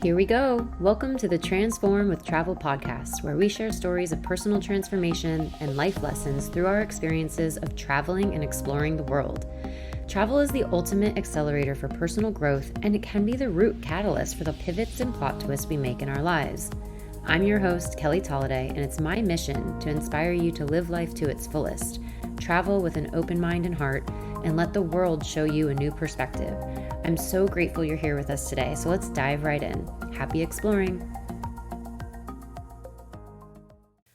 Here we go. Welcome to the Transform with Travel podcast, where we share stories of personal transformation and life lessons through our experiences of traveling and exploring the world. Travel is the ultimate accelerator for personal growth, and it can be the root catalyst for the pivots and plot twists we make in our lives. I'm your host, Kelly Tolliday, and it's my mission to inspire you to live life to its fullest, travel with an open mind and heart, and let the world show you a new perspective. I'm so grateful you're here with us today, so let's dive right in. Happy exploring.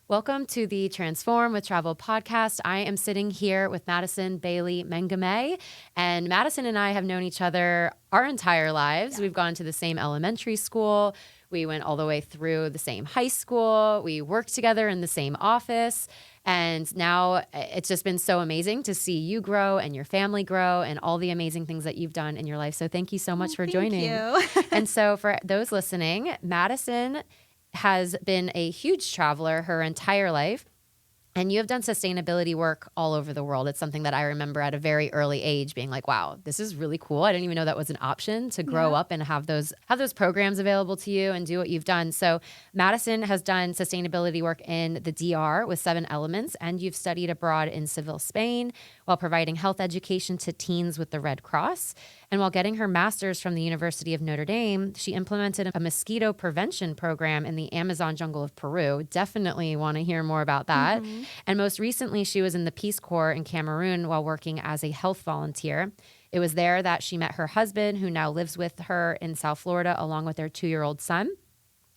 Welcome to the Transform with Travel podcast. I am sitting here with Madison Bailey Mengueme, and Madison and I have known each other our entire lives. We've gone to the same elementary school. We went all the way through the same high school. We worked together in the same office. And now it's just been so amazing to see you grow and your family grow and all the amazing things that you've done in your life. So thank you so much for joining. Thank you. And so for those listening, Madison has been a huge traveler her entire life. And you have done sustainability work all over the world. It's something that I remember at a very early age being like, wow, this is really cool. I didn't even know that was an option to grow up and have those programs available to you and do what you've done. So Madison has done sustainability work in the DR with 7 Elements, and you've studied abroad in Seville, Spain, while providing health education to teens with the Red Cross. And while getting her master's from the University of Notre Dame, she implemented a mosquito prevention program in the Amazon jungle of Peru. Definitely want to hear more about that. Mm-hmm. And most recently, she was in the Peace Corps in Cameroon while working as a health volunteer. It was there that she met her husband, who now lives with her in South Florida, along with their 2-year-old son.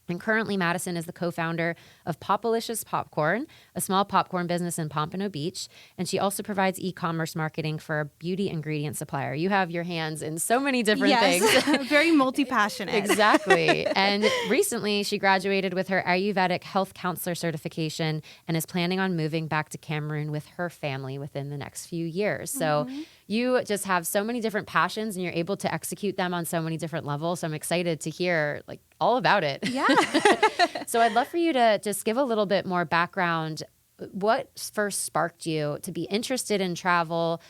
And currently, Madison is the co-founder of Popalicious Popcorn, a small popcorn business in Pompano Beach. And she also provides e-commerce marketing for a beauty ingredient supplier. You have your hands in so many different things. Very multi-passionate. Exactly. And recently, she graduated with her Ayurvedic health counselor certification and is planning on moving back to Cameroon with her family within the next few years. So you just have so many different passions and you're able to execute them on so many different levels. So I'm excited to hear all about it. Yeah. So I'd love for you to just give a little bit more background. What first sparked you to be interested in travel?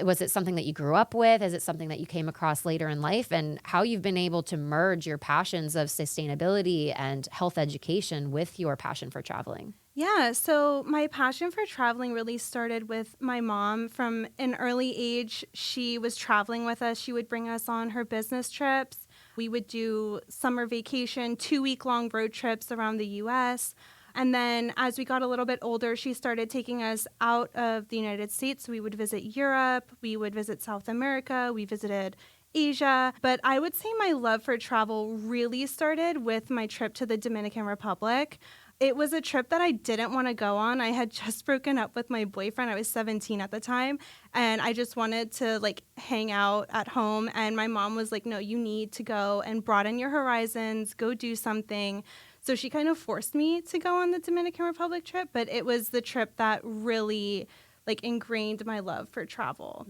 Was it something that you grew up with? Is it something that you came across later in life? And how you've been able to merge your passions of sustainability and health education with your passion for traveling? Yeah, so my passion for traveling really started with my mom. From an early age, she was traveling with us. She would bring us on her business trips. We would do summer vacation, 2-week-long road trips around the U.S. And then as we got a little bit older, she started taking us out of the United States. We would visit Europe. We would visit South America. We visited Asia. But I would say my love for travel really started with my trip to the Dominican Republic. It was a trip that I didn't want to go on. I had just broken up with my boyfriend. I was 17 at the time, and I just wanted to hang out at home. And my mom was like, no, you need to go and broaden your horizons, go do something. So she kind of forced me to go on the Dominican Republic trip, but it was the trip that really ingrained my love for travel.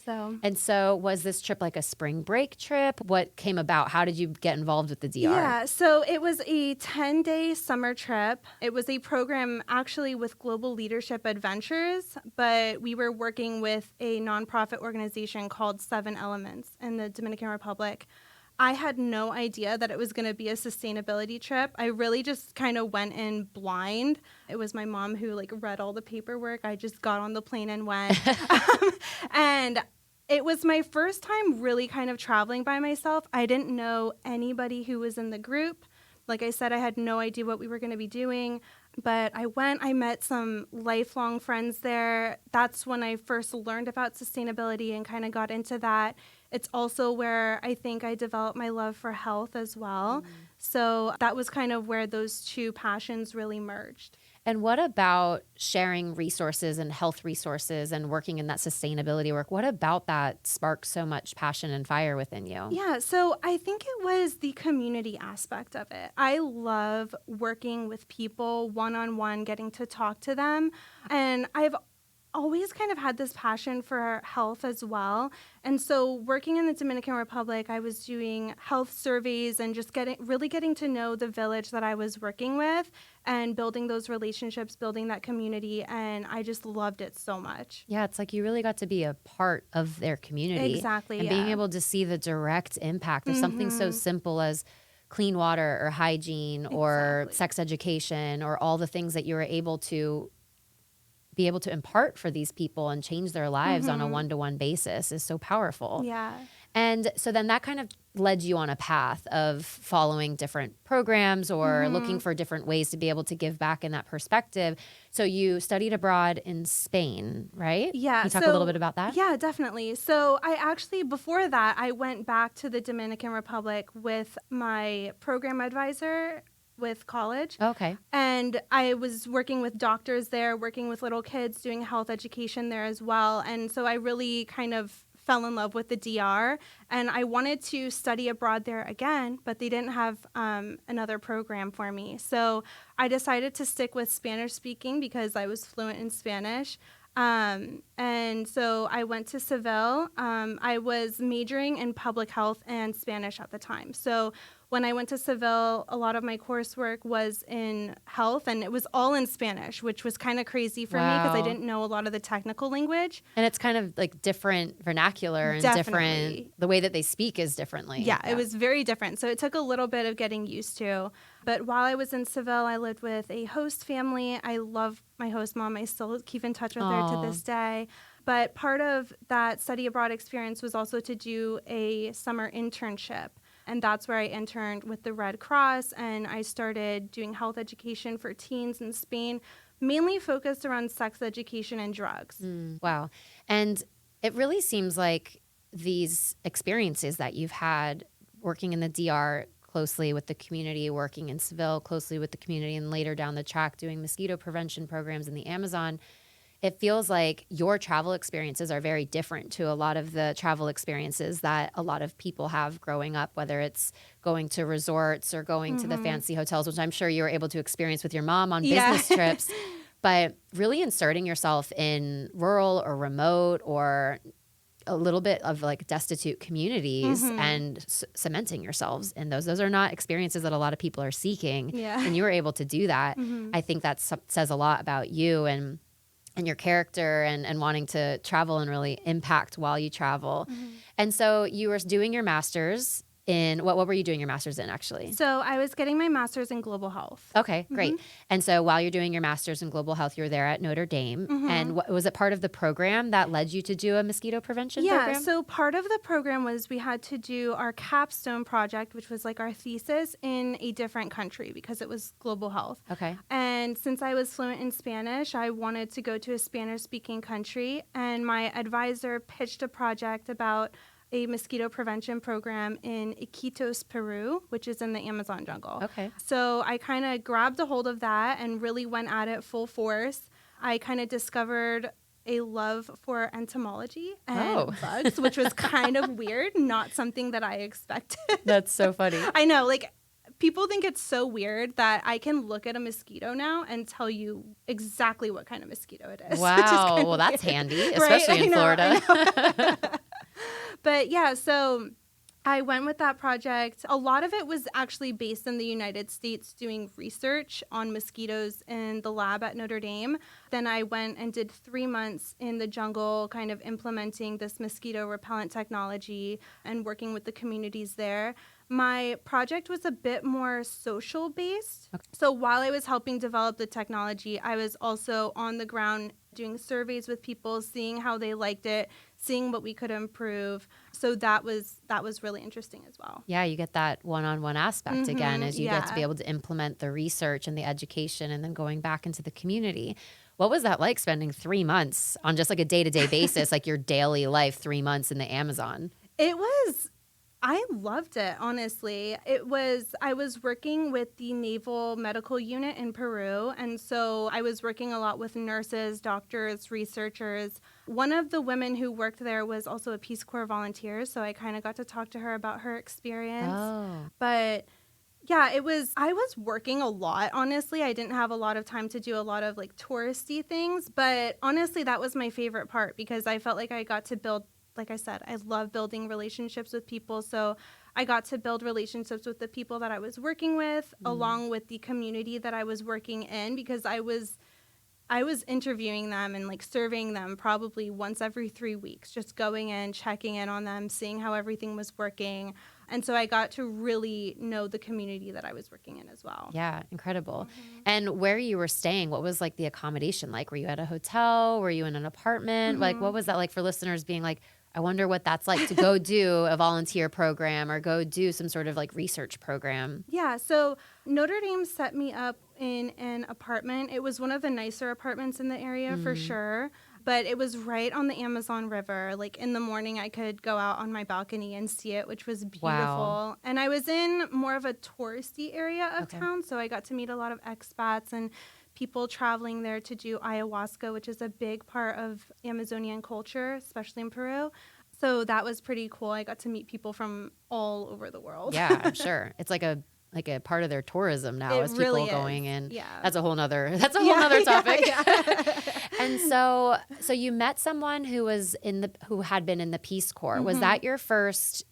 So was this trip like a spring break trip? What came about? How did you get involved with the DR? Yeah, so it was a 10-day summer trip. It was a program actually with Global Leadership Adventures, but we were working with a nonprofit organization called 7 Elements in the Dominican Republic. I had no idea that it was going to be a sustainability trip. I really just kind of went in blind. It was my mom who read all the paperwork. I just got on the plane and went. And it was my first time really kind of traveling by myself. I didn't know anybody who was in the group. Like I said, I had no idea what we were going to be doing. But I went, I met some lifelong friends there. That's when I first learned about sustainability and kind of got into that. It's also where I think I developed my love for health as well. So that was kind of where those two passions really merged. And what about sharing resources and health resources and working in that sustainability work? What about that sparked so much passion and fire within you? Yeah, so I think it was the community aspect of it. I love working with people one-on-one, getting to talk to them. And I've always kind of had this passion for health as well. And so working in the Dominican Republic, I was doing health surveys and just really getting to know the village that I was working with and building those relationships, building that community. And I just loved it so much. Yeah, it's like you really got to be a part of their community. Exactly. And being able to see the direct impact of something so simple as clean water or hygiene or Exactly. sex education or all the things that you were able to be able to impart for these people and change their lives on a one-to-one basis is so powerful. Yeah. And so then that kind of led you on a path of following different programs or looking for different ways to be able to give back in that perspective. So you studied abroad in Spain, right? Yeah. Can you talk a little bit about that? Yeah, definitely. So I actually, before that, I went back to the Dominican Republic with my program advisor with college. Okay. And I was working with doctors there, working with little kids, doing health education there as well. And so I really kind of fell in love with the DR, and I wanted to study abroad there again, but they didn't have another program for me. So I decided to stick with Spanish speaking because I was fluent in Spanish. And so I went to Seville. I was majoring in public health and Spanish at the time. So when I went to Seville, a lot of my coursework was in health, and it was all in Spanish, which was kind of crazy for me because I didn't know a lot of the technical language. And it's kind of like different vernacular and different, the way that they speak is differently. Yeah, it was very different. So it took a little bit of getting used to. But while I was in Seville, I lived with a host family. I love my host mom. I still keep in touch with her to this day. But part of that study abroad experience was also to do a summer internship. And that's where I interned with the Red Cross, and I started doing health education for teens in Spain, mainly focused around sex education and drugs. Wow. And it really seems like these experiences that you've had working in the DR closely with the community, working in Seville closely with the community, and later down the track doing mosquito prevention programs in the Amazon, it feels like your travel experiences are very different to a lot of the travel experiences that a lot of people have growing up, whether it's going to resorts or going to the fancy hotels, which I'm sure you were able to experience with your mom on business trips, but really inserting yourself in rural or remote or a little bit of like destitute communities and cementing yourselves in those. Those are not experiences that a lot of people are seeking. And you were able to do that. I think that says a lot about you and your character and wanting to travel and really impact while you travel. And so you were doing your master's in, what were you doing your master's in actually? So I was getting my master's in global health. Okay, great. And so while you're doing your master's in global health, you were there at Notre Dame. And was it part of the program that led you to do a mosquito prevention program? Yeah, so part of the program was we had to do our capstone project, which was like our thesis in a different country because it was global health. Okay. And since I was fluent in Spanish, I wanted to go to a Spanish-speaking country. And my advisor pitched a project about a mosquito prevention program in Iquitos, Peru, which is in the Amazon jungle. Okay. So I kind of grabbed a hold of that and really went at it full force. I kind of discovered a love for entomology and bugs, which was kind of weird, not something that I expected. That's so funny. I know, like, people think it's so weird that I can look at a mosquito now and tell you exactly what kind of mosquito it is. Wow. Well, that's handy, especially in Florida. But yeah, so I went with that project. A lot of it was actually based in the United States doing research on mosquitoes in the lab at Notre Dame. Then I went and did 3 months in the jungle, kind of implementing this mosquito repellent technology and working with the communities there. My project was a bit more social based. Okay. So while I was helping develop the technology, I was also on the ground doing surveys with people, seeing how they liked it, seeing what we could improve. So that was really interesting as well. Yeah, you get that one-on-one aspect again as you get to be able to implement the research and the education and then going back into the community. What was that like spending 3 months on just like a day-to-day basis, like your daily life, 3 months in the Amazon? I loved it, honestly. I was working with the Naval Medical Unit in Peru, and so I was working a lot with nurses, doctors, researchers. One of the women who worked there was also a Peace Corps volunteer, so I kind of got to talk to her about her experience. But yeah, I was working a lot, honestly. I didn't have a lot of time to do a lot of like touristy things, but honestly, that was my favorite part because I felt like I got to build. Like I said, I love building relationships with people. So I got to build relationships with the people that I was working with, along with the community that I was working in, because I was I was interviewing them and like surveying them probably once every 3 weeks, just going in, checking in on them, seeing how everything was working. And so I got to really know the community that I was working in as well. Yeah, incredible. And where you were staying, what was like the accommodation like? Were you at a hotel? Were you in an apartment? Like, what was that like for listeners being like, I wonder what that's like to go do a volunteer program or go do some sort of like research program? Yeah, so Notre Dame set me up in an apartment. It was one of the nicer apartments in the area for sure, but it was right on the Amazon River. Like in the morning, I could go out on my balcony and see it, which was beautiful. Wow. And I was in more of a touristy area of town, so I got to meet a lot of expats and people traveling there to do ayahuasca, which is a big part of Amazonian culture, especially in Peru. So that was pretty cool. I got to meet people from all over the world. Yeah, I'm sure. It's like a part of their tourism now, It as really people is. going in. Yeah. That's a whole nother topic. Yeah. And so you met someone who had been in the Peace Corps. Was that your first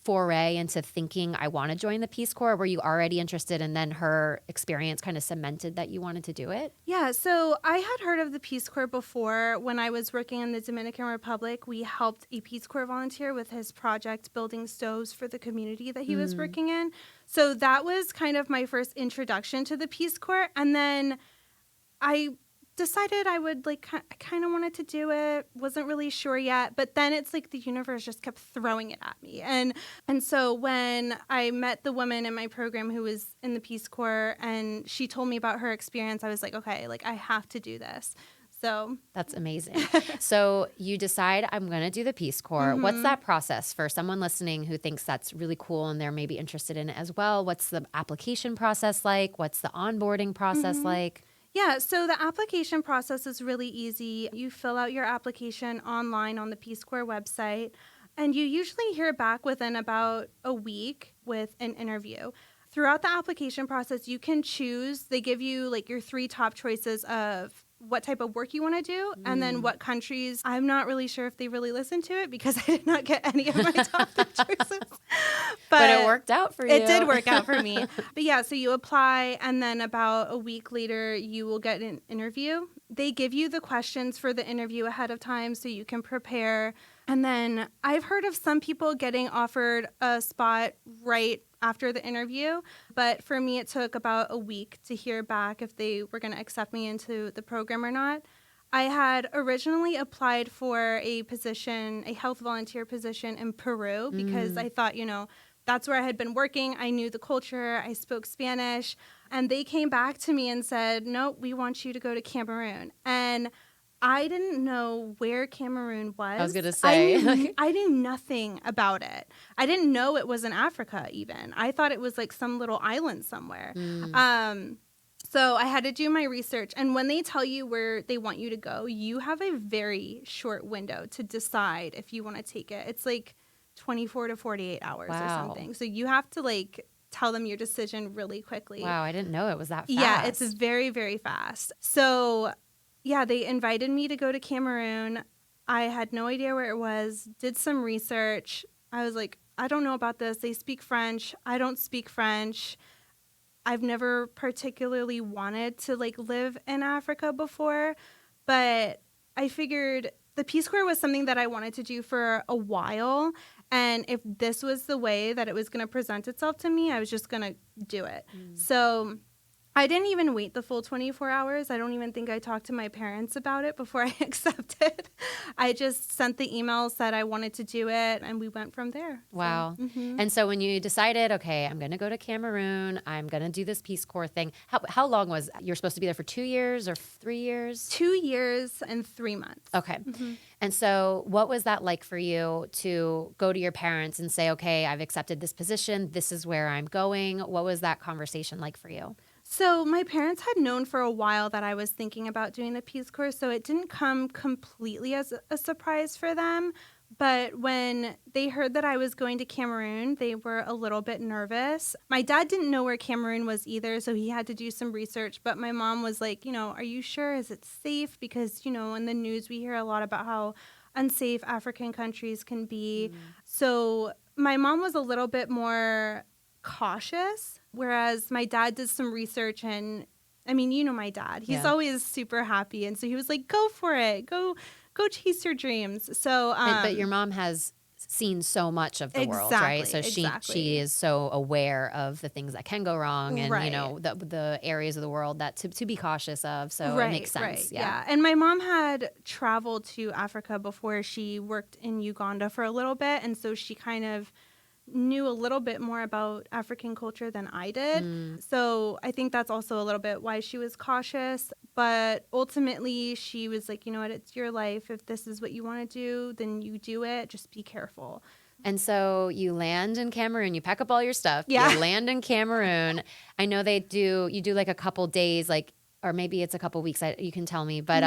foray into thinking I want to join the Peace Corps? Or were you already interested and then her experience kind of cemented that you wanted to do it? Yeah, so I had heard of the Peace Corps before. When I was working in the Dominican Republic, we helped a Peace Corps volunteer with his project building stoves for the community that he was working in. So that was kind of my first introduction to the Peace Corps. And then I decided I would I kind of wanted to do it. Wasn't really sure yet, but then it's like the universe just kept throwing it at me. And so when I met the woman in my program who was in the Peace Corps and she told me about her experience, I was like, okay, like I have to do this. So that's amazing. So you decide I'm going to do the Peace Corps. What's that process for someone listening who thinks that's really cool and they're maybe interested in it as well? What's the application process like? What's the onboarding process like? Yeah, so the application process is really easy. You fill out your application online on the Peace Corps website, and you usually hear back within about a week with an interview. Throughout the application process, you can choose. They give you like your 3 top choices of what type of work you want to do and then what countries. I'm not really sure if they really listened to it because I did not get any of my top 3 choices. But it worked out for you. It did work out for me. But yeah, so you apply and then about a week later, you will get an interview. They give you the questions for the interview ahead of time so you can prepare. And then I've heard of some people getting offered a spot right after the interview, but for me, it took about a week to hear back if they were going to accept me into the program or not. I had originally applied for a position, a health volunteer position in Peru because I thought, that's where I had been working. I knew the culture. I spoke Spanish. And they came back to me and said, no, we want you to go to Cameroon. And I didn't know where Cameroon was. I was going to say. I knew nothing about it. I didn't know it was in Africa even. I thought it was like some little island somewhere. So I had to do my research. And when they tell you where they want you to go, you have a very short window to decide if you want to take it. It's like 24 to 48 hours or something. So you have to tell them your decision really quickly. Wow, I didn't know it was that fast. Yeah, it's very, very fast. So yeah, they invited me to go to Cameroon. I had no idea where it was, did some research. I was like, I don't know about this. They speak French. I don't speak French. I've never particularly wanted to live in Africa before, but I figured the Peace Corps was something that I wanted to do for a while. And if this was the way that it was going to present itself to me, I was just going to do it. So I didn't even wait the full 24 hours. I don't even think I talked to my parents about it before I accepted. I just sent the email, said I wanted to do it, and we went from there. Wow. So, And so when you decided, okay, I'm going to go to Cameroon, I'm going to do this Peace Corps thing, how long was you're supposed to be there for 2 years or 3 years? 2 years and 3 months. Okay. And so what was that like for you to go to your parents and say, okay, I've accepted this position, this is where I'm going? What was that conversation like for you? So my parents had known for a while that I was thinking about doing the Peace Corps, so it didn't come completely as a surprise for them. But when they heard that I was going to Cameroon, they were a little bit nervous. My dad didn't know where Cameroon was either, so he had to do some research. But my mom was like, are you sure? Is it safe? Because, in the news we hear a lot about how unsafe African countries can be. So my mom was a little bit more cautious, whereas my dad did some research and I mean, you know my dad. He's always super happy. And so he was like, go for it. Go chase your dreams. So but your mom has seen so much of the world, right? So she is so aware of the things that can go wrong and, you know, the areas of the world that to be cautious of. So it makes sense. Right. Yeah. And my mom had traveled to Africa before. She worked in Uganda for a little bit. And so she kind of knew a little bit more about African culture than I did. So I think that's also a little bit why she was cautious. But ultimately, she was like, you know what, it's your life. If this is what you want to do, then you do it. Just be careful. And so you land in Cameroon, you pack up all your stuff, you land in Cameroon. I know you do like a couple days, like, or maybe it's a couple weeks, you can tell me, but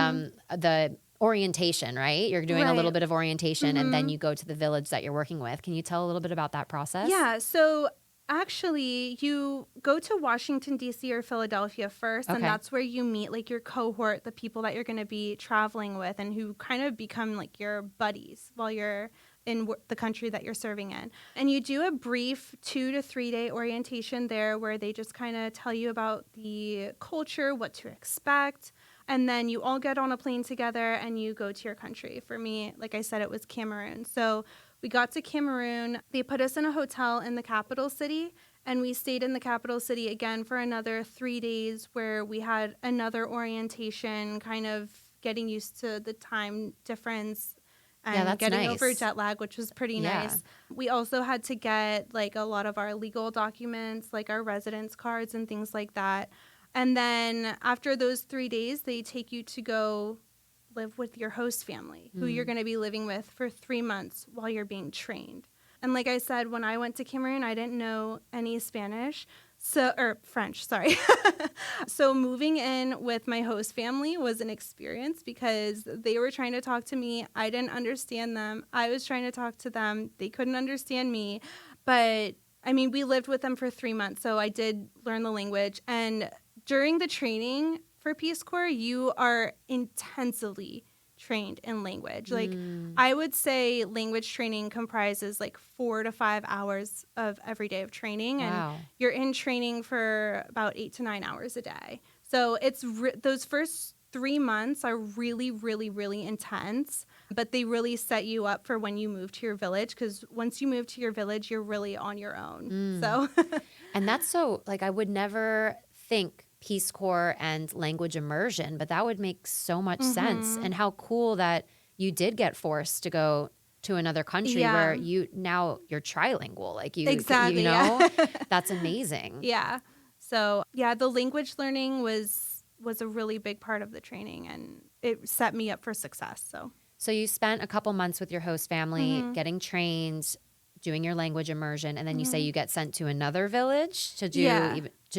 the orientation, right? You're doing a little bit of orientation and then you go to the village that you're working with. Can you tell a little bit about that process? Yeah. So actually, you go to Washington, D.C. or Philadelphia first, and that's where you meet like your cohort, the people that you're going to be traveling with and who kind of become like your buddies while you're in the country that you're serving in. And you do a brief 2 to 3 day orientation there where they just kind of tell you about the culture, what to expect. And then you all get on a plane together and you go to your country. For me, like I said, it was Cameroon. So we got to Cameroon. They put us in a hotel in the capital city. And we stayed in the capital city again for another 3 days where we had another orientation, kind of getting used to the time difference and getting over jet lag, which was pretty nice. We also had to get like a lot of our legal documents, like our residence cards and things like that. And then after those 3 days, they take you to go live with your host family, who you're going to be living with for 3 months while you're being trained. And like I said, when I went to Cameroon, I didn't know any Spanish, or French, sorry. So moving in with my host family was an experience because they were trying to talk to me. I didn't understand them. I was trying to talk to them. They couldn't understand me. But I mean, we lived with them for 3 months, so I did learn the language. And during the training for Peace Corps, you are intensively trained in language. Like I would say language training comprises like 4 to 5 hours of every day of training. And you're in training for about 8 to 9 hours a day. So it's those first 3 months are really, really, really intense, but they really set you up for when you move to your village, because once you move to your village, you're really on your own. So, and that's so, like, I would never think Peace Corps and language immersion, but that would make so much sense. And how cool that you did get forced to go to another country where you're trilingual, like you know, that's amazing. Yeah. So the language learning was a really big part of the training, and it set me up for success. So you spent a couple months with your host family getting trained, doing your language immersion, and then you say you get sent to another village to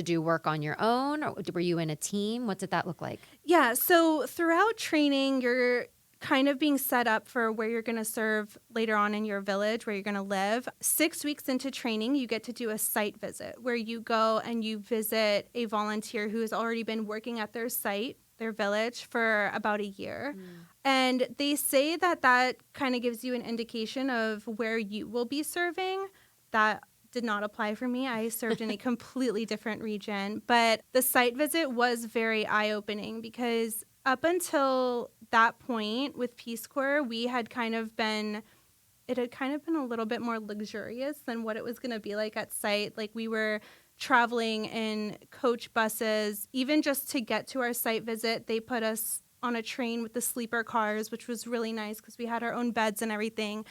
do work on your own, or were you in a team? What did that look like? Yeah, so throughout training, you're kind of being set up for where you're going to serve later on in your village, where you're going to live. 6 weeks into training, you get to do a site visit where you go and you visit a volunteer who has already been working at their site, their village, for about a year. And they say that kind of gives you an indication of where you will be serving. That did not apply for me. I served in a completely different region. But the site visit was very eye-opening because up until that point with Peace Corps, it had kind of been a little bit more luxurious than what it was going to be like at site. Like we were traveling in coach buses. Even just to get to our site visit, they put us on a train with the sleeper cars, which was really nice because we had our own beds and everything.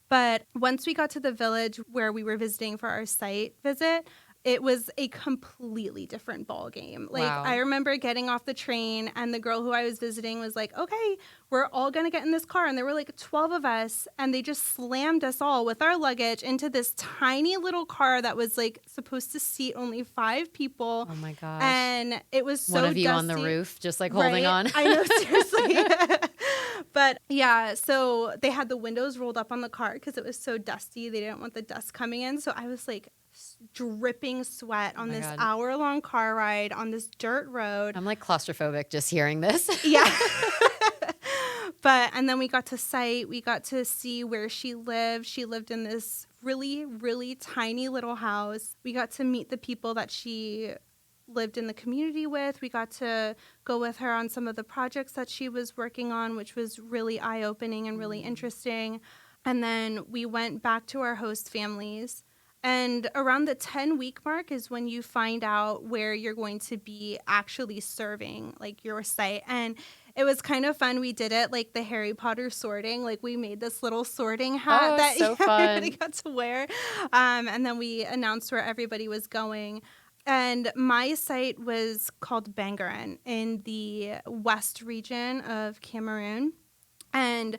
But once we got to the village where we were visiting for our site visit, it was a completely different ball game. Like I remember getting off the train and the girl who I was visiting was like, okay, we're all going to get in this car. And there were like 12 of us, and they just slammed us all with our luggage into this tiny little car that was like supposed to seat only 5 people. Oh my gosh. And it was so one of you dusty. On the roof, just like holding on. I know, seriously. But yeah, so they had the windows rolled up on the car because it was so dusty. They didn't want the dust coming in. So I was like dripping sweat on this hour-long car ride on this dirt road. I'm like claustrophobic just hearing this. Yeah. And then we got to site. We got to see where she lived. She lived in this really, really tiny little house. We got to meet the people that she lived in the community with. We got to go with her on some of the projects that she was working on, which was really eye-opening and really interesting. And then we went back to our host families. And around the 10-week mark is when you find out where you're going to be actually serving, like, your site. And it was kind of fun. We did it like the Harry Potter sorting. Like, we made this little sorting hat that so everybody fun. got to wear. And then we announced where everybody was going. And my site was called Bangaran in the west region of Cameroon. And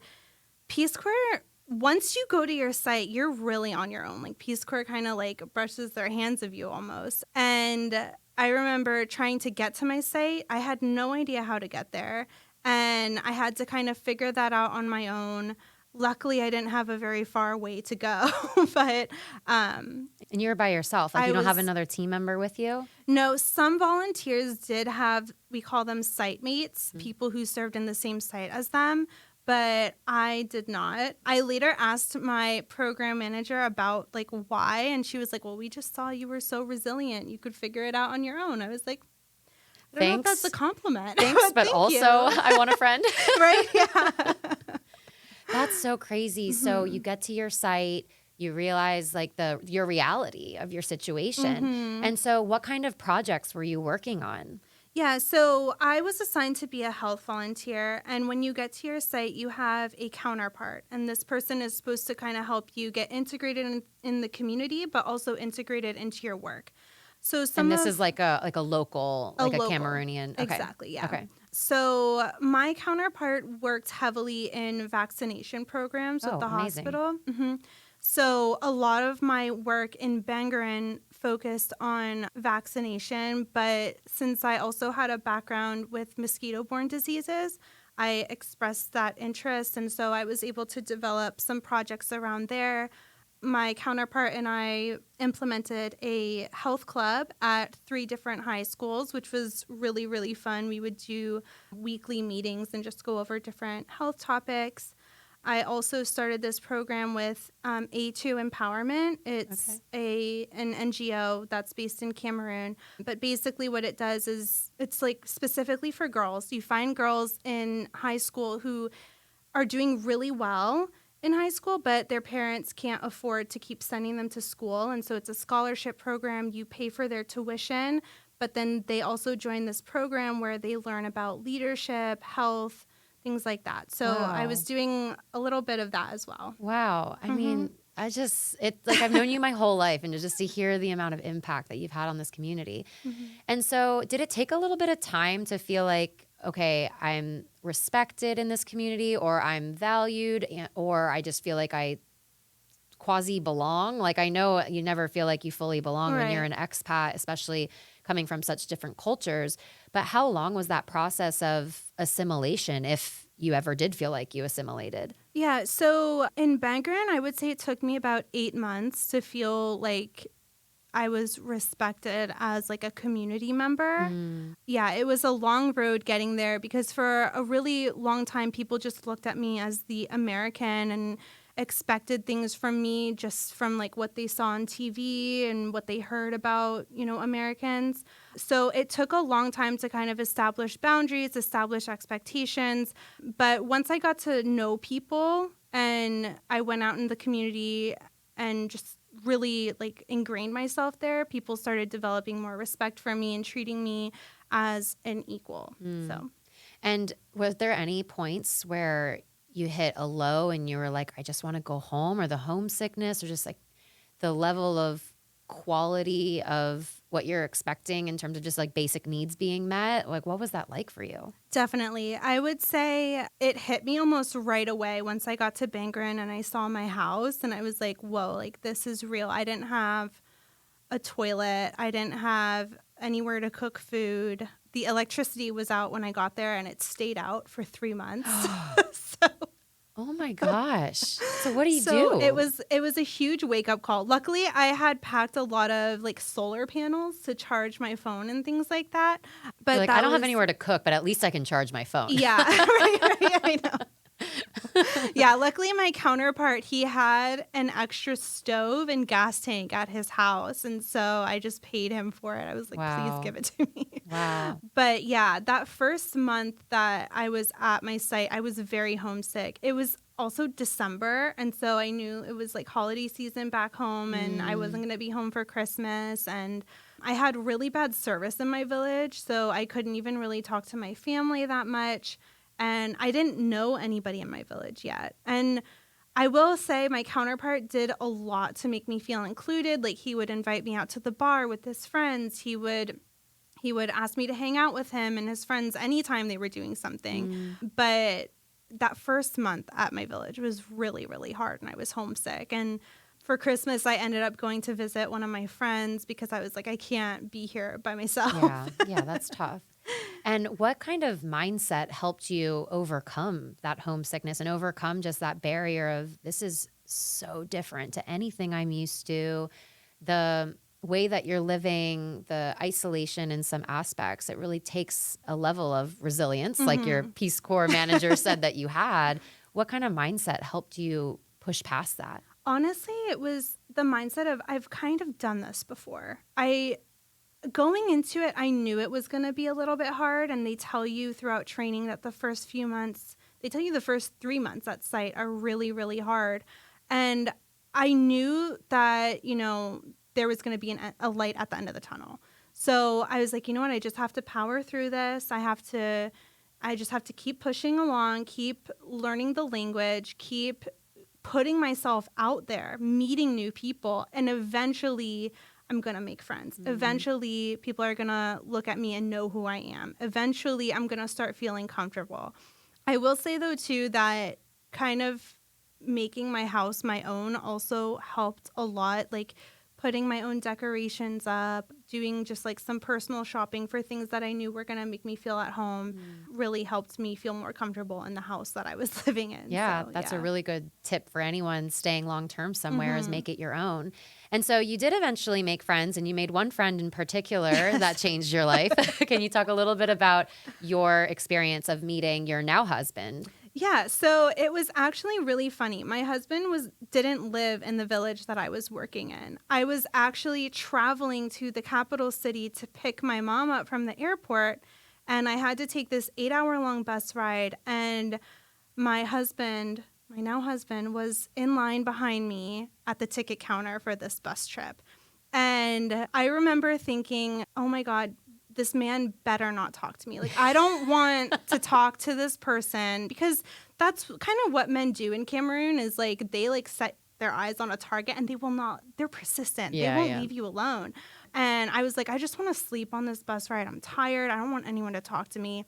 Peace Corps, once you go to your site, you're really on your own. Like, Peace Corps kind of like brushes their hands of you almost. And I remember trying to get to my site. I had no idea how to get there. And I had to kind of figure that out on my own. Luckily, I didn't have a very far way to go, but And you were by yourself. Like, you don't have another team member with you? No, some volunteers did have, we call them site mates, people who served in the same site as them, but I did not. I later asked my program manager about, like, why, and she was like, well, we just saw you were so resilient. You could figure it out on your own. I was like, I don't know if that's a compliment. Thanks, but Thank also you. I want a friend. Right? Yeah. That's so crazy. So you get to your site, you realize like your reality of your situation. And so what kind of projects were you working on? Yeah, so I was assigned to be a health volunteer. And when you get to your site, you have a counterpart. And this person is supposed to kind of help you get integrated in the community, but also integrated into your work. So this is like a local, like a Cameroonian. Okay. Exactly, yeah. Okay. So my counterpart worked heavily in vaccination programs at the hospital. So a lot of my work in Bangaran focused on vaccination, but since I also had a background with mosquito-borne diseases, I expressed that interest, and so I was able to develop some projects around there. My counterpart and I implemented a health club at 3 different high schools, which was really, really fun. We would do weekly meetings and just go over different health topics. I also started this program with A2 Empowerment. It's an NGO that's based in Cameroon. But basically what it does is it's like specifically for girls. You find girls in high school who are doing really well in high school, but their parents can't afford to keep sending them to school. And so it's a scholarship program. You pay for their tuition, but then they also join this program where they learn about leadership, health, things like that. So I was doing a little bit of that as well. Wow. I mean, it's like I've known you my whole life, and just to hear the amount of impact that you've had on this community. And so did it take a little bit of time to feel like, okay, I'm respected in this community, or I'm valued, or I just feel like I quasi belong? Like, I know you never feel like you fully belong when you're an expat, especially coming from such different cultures. But how long was that process of assimilation, if you ever did feel like you assimilated? Yeah, so in Bangaran, I would say it took me about 8 months to feel like I was respected as like a community member. Yeah, it was a long road getting there because for a really long time, people just looked at me as the American and expected things from me just from like what they saw on TV and what they heard about, Americans. So it took a long time to kind of establish boundaries, establish expectations. But once I got to know people and I went out in the community and just really like ingrained myself there, people started developing more respect for me and treating me as an equal. And was there any points where you hit a low and you were like, I just want to go home, or the homesickness, or just like the level of quality of what you're expecting in terms of just like basic needs being met? Like, what was that like for you? Definitely. I would say it hit me almost right away once I got to Bangaran and I saw my house and I was like, whoa, like this is real. I didn't have a toilet. I didn't have anywhere to cook food. The electricity was out when I got there and it stayed out for 3 months. Oh my gosh. So what do you do? So it was a huge wake up call. Luckily, I had packed a lot of like solar panels to charge my phone and things like that. But like, I don't have anywhere to cook, but at least I can charge my phone. Yeah, right, I know. Yeah, luckily my counterpart, he had an extra stove and gas tank at his house. And so I just paid him for it. I was like, please Wow. give it to me. Wow. But yeah, that first month that I was at my site, I was very homesick. It was also December. And so I knew it was like holiday season back home and I wasn't going to be home for Christmas. And I had really bad service in my village. So I couldn't even really talk to my family that much. And I didn't know anybody in my village yet. And I will say my counterpart did a lot to make me feel included. Like he would invite me out to the bar with his friends. He would ask me to hang out with him and his friends anytime they were doing something. But that first month at my village was really, really hard and I was homesick. And for Christmas, I ended up going to visit one of my friends because I was like, I can't be here by myself. Yeah, that's tough. And what kind of mindset helped you overcome that homesickness and overcome just that barrier of this is so different to anything I'm used to, the way that you're living, the isolation in some aspects? It really takes a level of resilience, like your Peace Corps manager said that you had. What kind of mindset helped you push past that? Honestly, it was the mindset of I've kind of done this before. Going into it, I knew it was going to be a little bit hard. And they tell you throughout training that the first 3 months at site are really, really hard. And I knew that, there was going to be a light at the end of the tunnel. So I was like, you know what? I just have to power through this. I just have to keep pushing along, keep learning the language, keep putting myself out there, meeting new people, and eventually I'm going to make friends. Eventually, people are going to look at me and know who I am. Eventually, I'm going to start feeling comfortable. I will say, though, too, that kind of making my house my own also helped a lot. Like putting my own decorations up, doing just like some personal shopping for things that I knew were going to make me feel at home really helped me feel more comfortable in the house that I was living in. Yeah, that's a really good tip for anyone staying long-term somewhere is make it your own. And so you did eventually make friends, and you made one friend in particular that changed your life. Can you talk a little bit about your experience of meeting your now husband? Yeah, so it was actually really funny. My husband didn't live in the village that I was working in. I was actually traveling to the capital city to pick my mom up from the airport, and I had to take this 8-hour-long bus ride, and my now husband, was in line behind me at the ticket counter for this bus trip. And I remember thinking, oh my God, this man better not talk to me. Like, I don't want to talk to this person, because that's kind of what men do in Cameroon is like, they like set their eyes on a target and they're persistent. They won't leave you alone. And I was like, I just want to sleep on this bus ride. I'm tired. I don't want anyone to talk to me.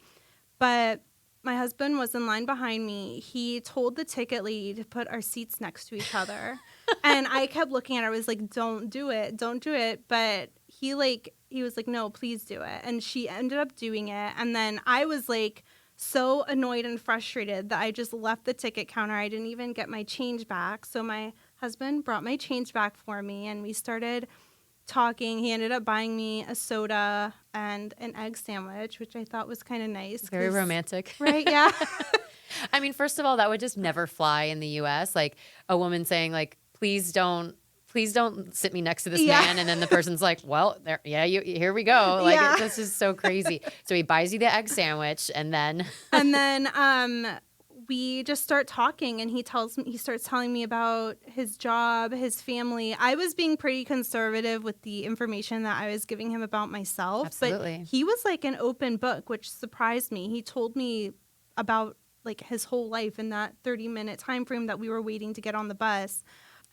But my husband was in line behind me. He told the ticket lady to put our seats next to each other. And I kept looking at her. I was like, don't do it. Don't do it. But he was like, no, please do it. And she ended up doing it. And then I was like so annoyed and frustrated that I just left the ticket counter. I didn't even get my change back. So my husband brought my change back for me, and we started talking. He ended up buying me a soda and an egg sandwich, which I thought was kind of nice. Very romantic. Right, yeah. I mean, first of all, that would just never fly in the U.S. Like a woman saying like, please don't sit me next to this man. And then the person's like, well, here we go. Like, this is so crazy. So he buys you the egg sandwich, and then we just start talking, and he starts telling me about his job, his family. I was being pretty conservative with the information that I was giving him about myself. Absolutely. But he was like an open book, which surprised me. He told me about like his whole life in that 30-minute time frame that we were waiting to get on the bus.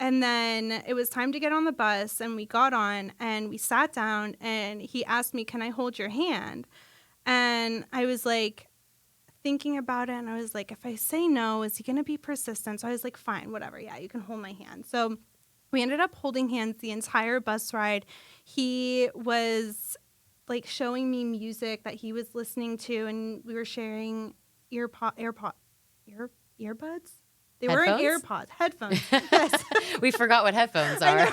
And then it was time to get on the bus, and we got on and we sat down, and he asked me, can I hold your hand? And I was like thinking about it, and I was like, if I say no, is he going to be persistent? So I was like, fine, whatever. Yeah, you can hold my hand. So we ended up holding hands the entire bus ride. He was like showing me music that he was listening to, and we were sharing earbuds. They weren't AirPods, headphones. Yes. We forgot what headphones are.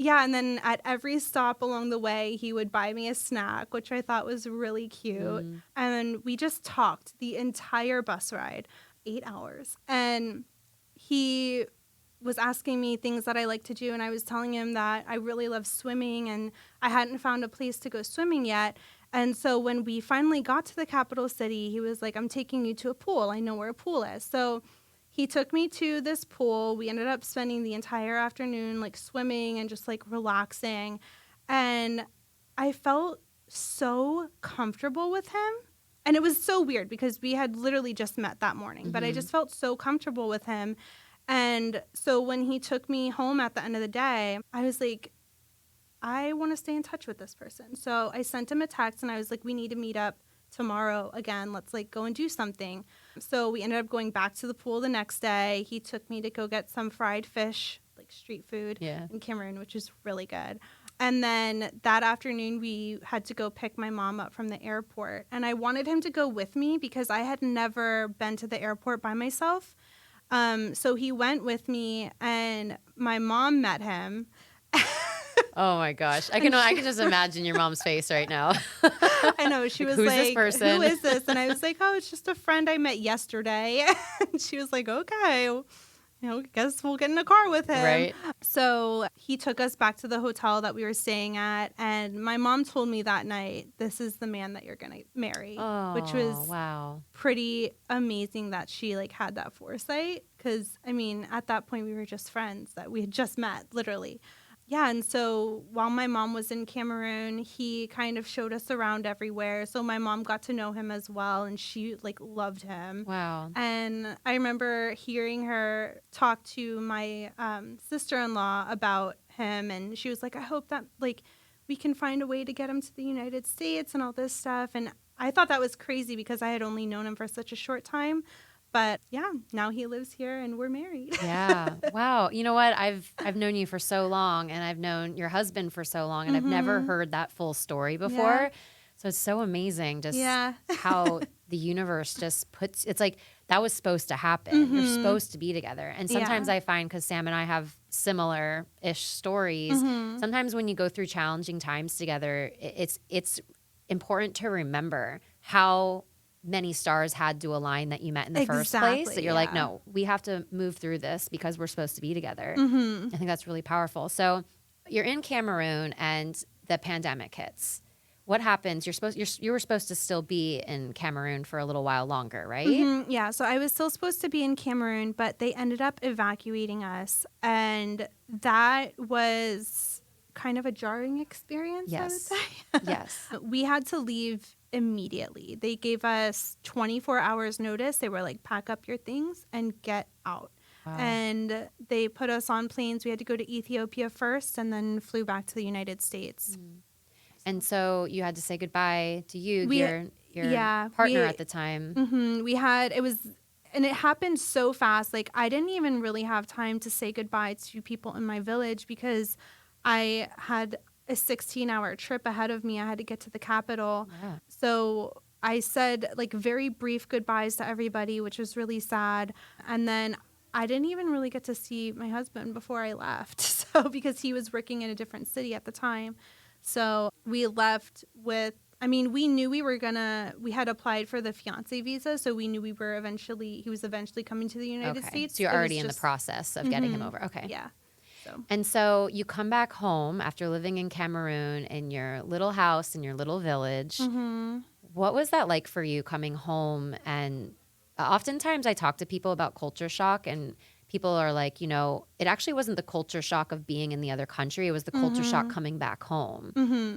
Yeah, and then at every stop along the way, he would buy me a snack, which I thought was really cute. Mm. And we just talked the entire bus ride, 8 hours. And he was asking me things that I like to do, and I was telling him that I really love swimming, and I hadn't found a place to go swimming yet. And so when we finally got to the capital city, he was like, I'm taking you to a pool. I know where a pool is. So he took me to this pool. We ended up spending the entire afternoon like swimming and just like relaxing. And I felt so comfortable with him. And it was so weird because we had literally just met that morning, but I just felt so comfortable with him. And so when he took me home at the end of the day, I was like, I want to stay in touch with this person. So I sent him a text and I was like, we need to meet up tomorrow again. Let's like go and do something. So we ended up going back to the pool the next day. He took me to go get some fried fish, like street food in Cameroon, which is really good. And then that afternoon, we had to go pick my mom up from the airport. And I wanted him to go with me because I had never been to the airport by myself. So he went with me, and my mom met him. Oh my gosh. I can just imagine your mom's face right now. I know. She was who's like, this person? who is this? And I was like, oh, it's just a friend I met yesterday. And she was like, okay, guess we'll get in a car with him. Right. So he took us back to the hotel that we were staying at. And my mom told me that night, this is the man that you're going to marry, which was pretty amazing that she like had that foresight. Because, I mean, at that point, we were just friends that we had just met, literally. Yeah, and so while my mom was in Cameroon, he kind of showed us around everywhere. So my mom got to know him as well, and she, like, loved him. Wow. And I remember hearing her talk to my sister-in-law about him, and she was like, I hope that, like, we can find a way to get him to the United States and all this stuff. And I thought that was crazy because I had only known him for such a short time. But yeah, now he lives here and we're married. Yeah. Wow. You know what? I've known you for so long, and I've known your husband for so long, and I've never heard that full story before. Yeah. So it's so amazing just how the universe just puts, it's like that was supposed to happen. You're supposed to be together. And sometimes I find, because Sam and I have similar-ish stories, sometimes when you go through challenging times together, it's important to remember how many stars had to align that you met in the first place, that you're like, no, we have to move through this because we're supposed to be together. I think that's really powerful. So you're in Cameroon and the pandemic hits. What happens? You were supposed to still be in Cameroon for a little while longer, right? Yeah, so I was still supposed to be in Cameroon, but they ended up evacuating us, and that was kind of a jarring experience, I would say. Yes. We had to leave immediately. They gave us 24 hours notice. They were like, pack up your things and get out. Wow. And they put us on planes. We had to go to Ethiopia first and then flew back to the United States. And so you had to say goodbye to your partner at the time. And it happened so fast. Like, I didn't even really have time to say goodbye to people in my village because I had a 16-hour trip ahead of me. I had to get to the capital. Yeah. So I said like very brief goodbyes to everybody, which was really sad. And then I didn't even really get to see my husband before I left. So because he was working in a different city at the time. So we left with, we knew we had applied for the fiancé visa. So we knew he was eventually coming to the United States. So you're already in the process of getting him over. Okay. Yeah. And so you come back home after living in Cameroon in your little house in your little village. What was that like for you coming home? And oftentimes I talk to people about culture shock, and people are like, it actually wasn't the culture shock of being in the other country. It was the culture shock coming back home.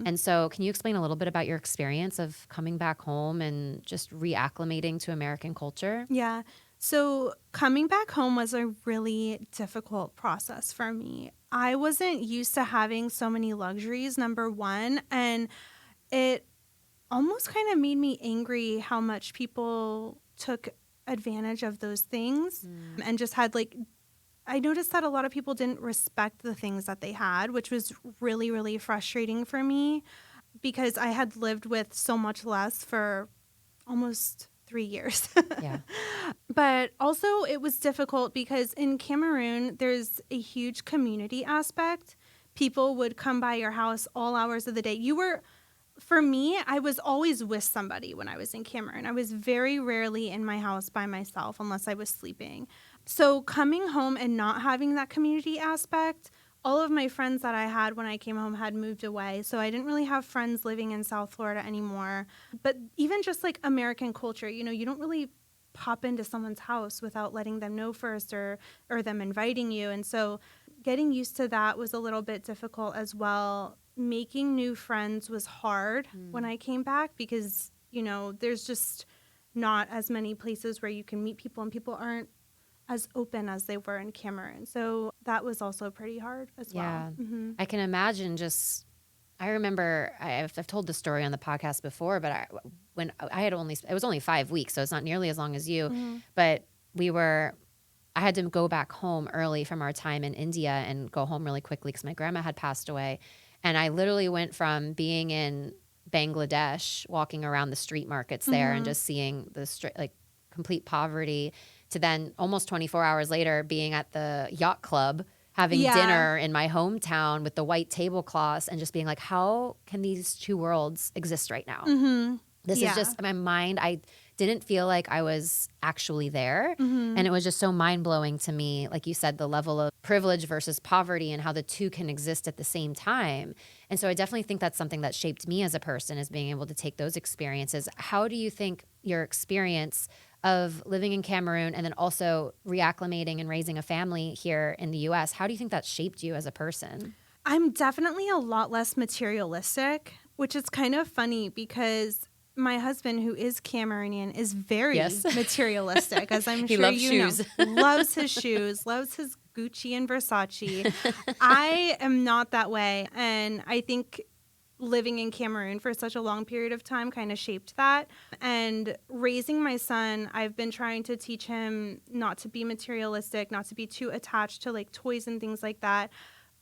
And so can you explain a little bit about your experience of coming back home and just reacclimating to American culture? Yeah. So coming back home was a really difficult process for me. I wasn't used to having so many luxuries, number one, and it almost kind of made me angry how much people took advantage of those things and just had I noticed that a lot of people didn't respect the things that they had, which was really, really frustrating for me because I had lived with so much less for almost 3 years. Yeah. But also it was difficult because in Cameroon, there's a huge community aspect people would come by your house all hours of the day. For me, I was always with somebody when I was in Cameroon. I was very rarely in my house by myself unless I was sleeping. So coming home and not having that community aspect, all of my friends that I had when I came home had moved away. So I didn't really have friends living in South Florida anymore. But even just like American culture, you don't really pop into someone's house without letting them know first or them inviting you. And so getting used to that was a little bit difficult as well. Making new friends was hard when I came back because, there's just not as many places where you can meet people and people aren't as open as they were in Cameroon. So that was also pretty hard as well. Yeah. Mm-hmm. I can imagine I remember I've told the story on the podcast before, but when I had it was only 5 weeks, so it's not nearly as long as you, but I had to go back home early from our time in India and go home really quickly because my grandma had passed away. And I literally went from being in Bangladesh, walking around the street markets there and just seeing the complete poverty, to then almost 24 hours later being at the yacht club, having dinner in my hometown with the white tablecloths and just being like, how can these two worlds exist right now? This is just my mind. I didn't feel like I was actually there. And it was just so mind-blowing to me, like you said, the level of privilege versus poverty and how the two can exist at the same time. And so I definitely think that's something that shaped me as a person, is being able to take those experiences. How do you think your experience of living in Cameroon and then also reacclimating and raising a family here in the US, how do you think that shaped you as a person? I'm definitely a lot less materialistic, which is kind of funny because my husband, who is Cameroonian, is very materialistic, as I'm sure you shoes. know. Loves his shoes, loves his Gucci and Versace. I am not that way. And I think living in Cameroon for such a long period of time kind of shaped that. And raising my son, I've been trying to teach him not to be materialistic, not to be too attached to like toys and things like that.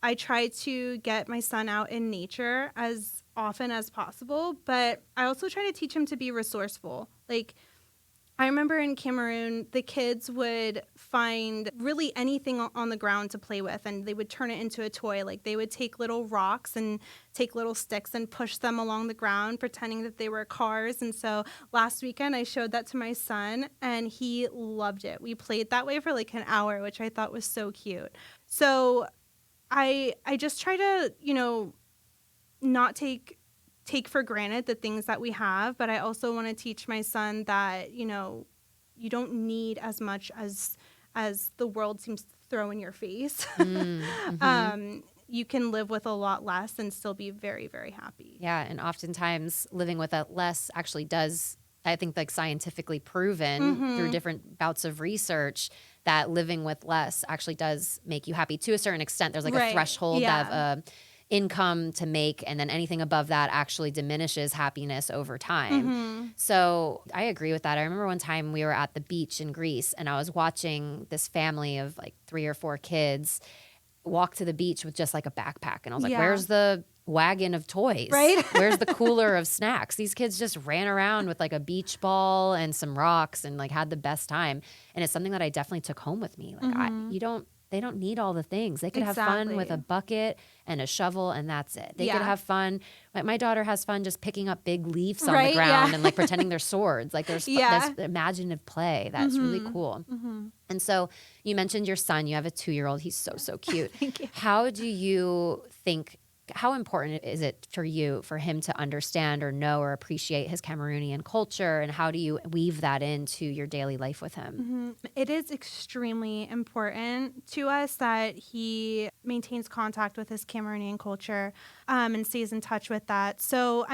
I try to get my son out in nature as often as possible, but I also try to teach him to be resourceful. Like, I remember in Cameroon, the kids would find really anything on the ground to play with, and they would turn it into a toy. Like, they would take little rocks and take little sticks and push them along the ground, pretending that they were cars. And so last weekend, I showed that to my son, and he loved it. We played that way for like an hour, which I thought was so cute. So I just try to, not take for granted the things that we have, but I also want to teach my son that, you don't need as much as the world seems to throw in your face. You can live with a lot less and still be very, very happy. Yeah, and oftentimes living with less actually does, I think, like scientifically proven through different bouts of research, that living with less actually does make you happy to a certain extent. There's like a threshold of income to make, and then anything above that actually diminishes happiness over time. So I agree with that. I remember one time we were at the beach in Greece, and I was watching this family of like 3 or 4 kids walk to the beach with just like a backpack. And I was like, where's the wagon of toys? Right? Where's the cooler of snacks? These kids just ran around with like a beach ball and some rocks and like had the best time. And it's something that I definitely took home with me. Like they don't need all the things. They could have fun with a bucket and a shovel, and that's it. They could have fun. Like my daughter has fun just picking up big leaves on the ground and like pretending they're swords. Like there's imaginative play. That's really cool. And so you mentioned your son. You have a 2-year-old. He's so cute. Thank you. How do you think, how important is it for him to understand or know or appreciate his Cameroonian culture, and how do you weave that into your daily life with him? It is extremely important to us that he maintains contact with his Cameroonian culture and stays in touch with that. So,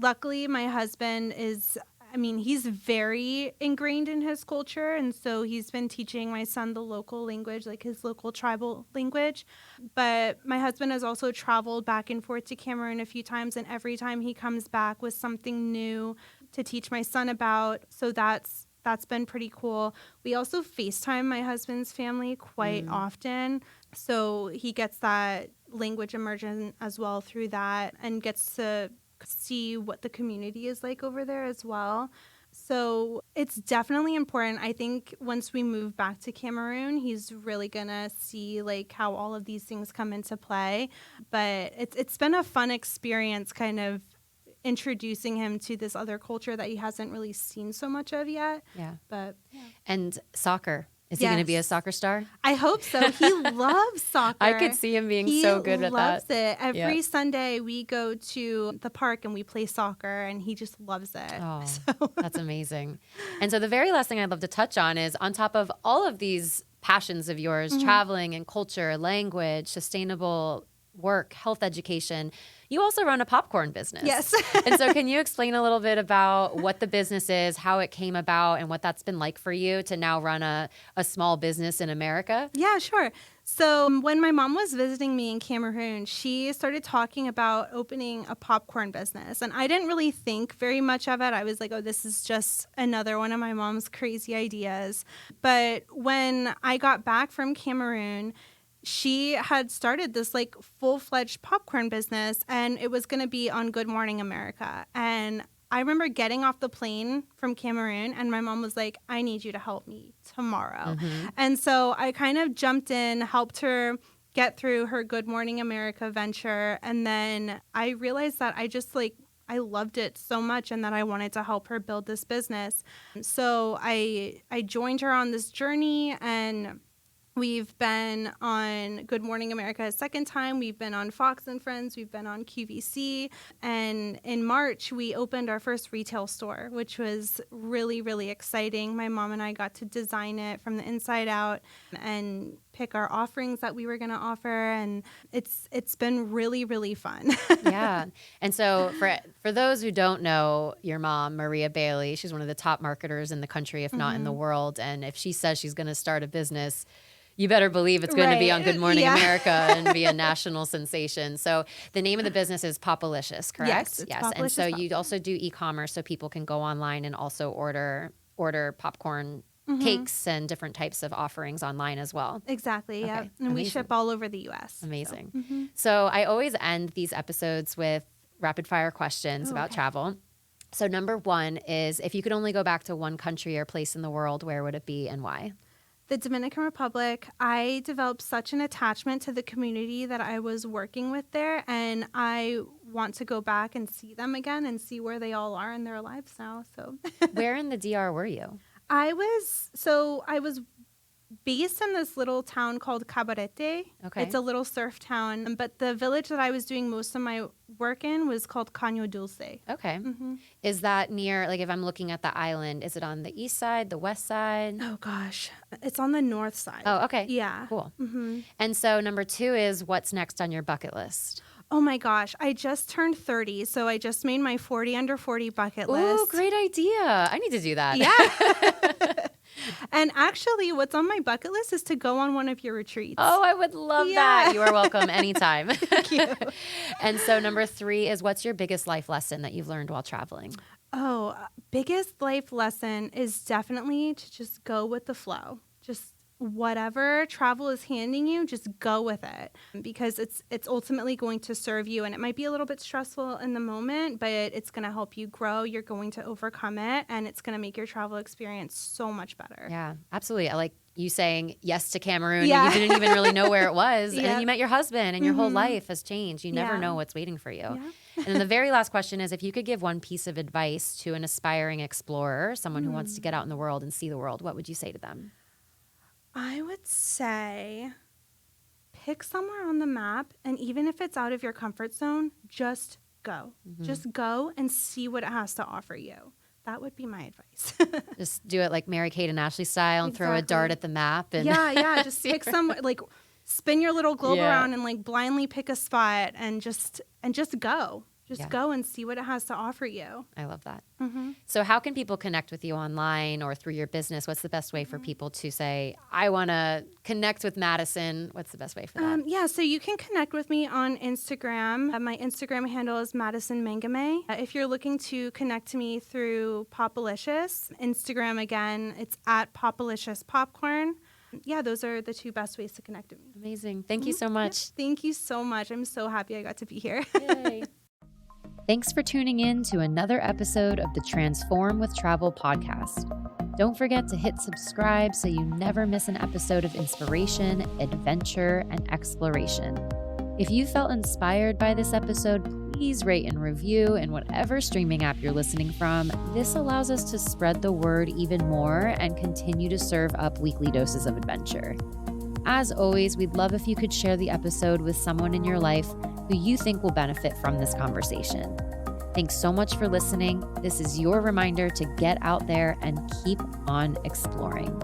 luckily my husband he's very ingrained in his culture, and so he's been teaching my son the local language, like his local tribal language. But my husband has also traveled back and forth to Cameroon a few times, and every time he comes back with something new to teach my son about. So that's been pretty cool. We also FaceTime my husband's family quite often, so he gets that language immersion as well through that, and gets to see what the community is like over there as well. So it's definitely important. I think once we move back to Cameroon, he's really gonna see like how all of these things come into play. But it's been a fun experience kind of introducing him to this other culture that he hasn't really seen so much of yet. Yeah. But And soccer. Is he going to be a Yes. soccer star? I hope so. He loves soccer. I could see him being so good at He that. loves it. Every Yeah. Sunday we go to the park and we play soccer, and he just loves it. Oh, So- that's amazing. And so the very last thing I'd love to touch on is on top of all of these passions of yours, traveling and culture, language, sustainable work, health education, you also run a popcorn business. Yes. And so can you explain a little bit about what the business is, how it came about, and what that's been like for you to now run a small business in America? Yeah, sure. So when my mom was visiting me in Cameroon, she started talking about opening a popcorn business. And I didn't really think very much of it. I was like, oh, this is just another one of my mom's crazy ideas. But when I got back from Cameroon, she had started this like full-fledged popcorn business, and it was going to be on Good Morning America. And I remember getting off the plane from Cameroon, and my mom was like, I need you to help me tomorrow. And so I kind of jumped in, helped her get through her Good Morning America venture. And then I realized that I loved it so much and that I wanted to help her build this business. So I joined her on this journey, and we've been on Good Morning America a second time. We've been on Fox and Friends. We've been on QVC. And in March, we opened our first retail store, which was really, really exciting. My mom and I got to design it from the inside out and pick our offerings that we were going to offer. And it's been really, really fun. Yeah. And so for those who don't know your mom, Maria Bailey, she's one of the top marketers in the country, if not in the world. And if she says she's going to start a business, you better believe it's going to be on Good Morning America and be a national sensation. So the name of the business is Popalicious, correct? Yes. And so you also do e-commerce, so people can go online and also order popcorn cakes and different types of offerings online as well. Exactly. Yeah. Okay, And we amazing. ship all over the U.S. Amazing. So I always end these episodes with rapid fire questions about travel. So number one is, if you could only go back to one country or place in the world, where would it be and why? The Dominican Republic. I developed such an attachment to the community that I was working with there, and I want to go back and see them again and see where they all are in their lives now. So Where in the DR were you? I was based in this little town called Cabarete. Okay. It's a little surf town, but the village that I was doing most of my work in was called Caño Dulce. Okay. Is that near, like if I'm looking at the island, is it on the east side, the west side? Oh gosh, it's on the north side. Oh, okay. Yeah. Cool. And so number two is, what's next on your bucket list? Oh my gosh, I just turned 30, so I just made my 40 under 40 bucket list. Oh, great idea. I need to do that. Yeah. And actually, what's on my bucket list is to go on one of your retreats. Oh, I would love that. You are welcome anytime. Thank you. And so number three is, what's your biggest life lesson that you've learned while traveling? Oh, biggest life lesson is definitely to just go with the flow. Just whatever travel is handing you, just go with it, because it's ultimately going to serve you. And it might be a little bit stressful in the moment, but it's going to help you grow. You're going to overcome it, and it's going to make your travel experience so much better. Yeah, absolutely. I like you saying yes to Cameroon. Yeah. And you didn't even really know where it was. And Yep. then you met your husband, and your whole life has changed. You never Yeah. know what's waiting for you. Yeah. And then the very last question is, if you could give one piece of advice to an aspiring explorer, someone who wants to get out in the world and see the world, what would you say to them? I would say pick somewhere on the map, and even if it's out of your comfort zone, just go. Just go and see what it has to offer you. That would be my advice. Just do it like Mary-Kate and Ashley style and throw a Exactly. dart at the map. And Yeah. Just pick some, like, spin your little globe Yeah. around and like blindly pick a spot and just go. Just Yeah. go and see what it has to offer you. I love that. So how can people connect with you online or through your business? What's the best way for people to say, I want to connect with Madison? What's the best way for that? So you can connect with me on Instagram. My Instagram handle is Madison Mengueme. If you're looking to connect to me through Popalicious, Instagram again, it's at Popalicious Popcorn. Yeah, those are the two best ways to connect with me. Amazing. Thank you so much. Thank you so much. I'm so happy I got to be here. Yay. Thanks for tuning in to another episode of the Transform with Travel podcast. Don't forget to hit subscribe so you never miss an episode of inspiration, adventure, and exploration. If you felt inspired by this episode, please rate and review in whatever streaming app you're listening from. This allows us to spread the word even more and continue to serve up weekly doses of adventure. As always, we'd love if you could share the episode with someone in your life who you think will benefit from this conversation. Thanks so much for listening. This is your reminder to get out there and keep on exploring.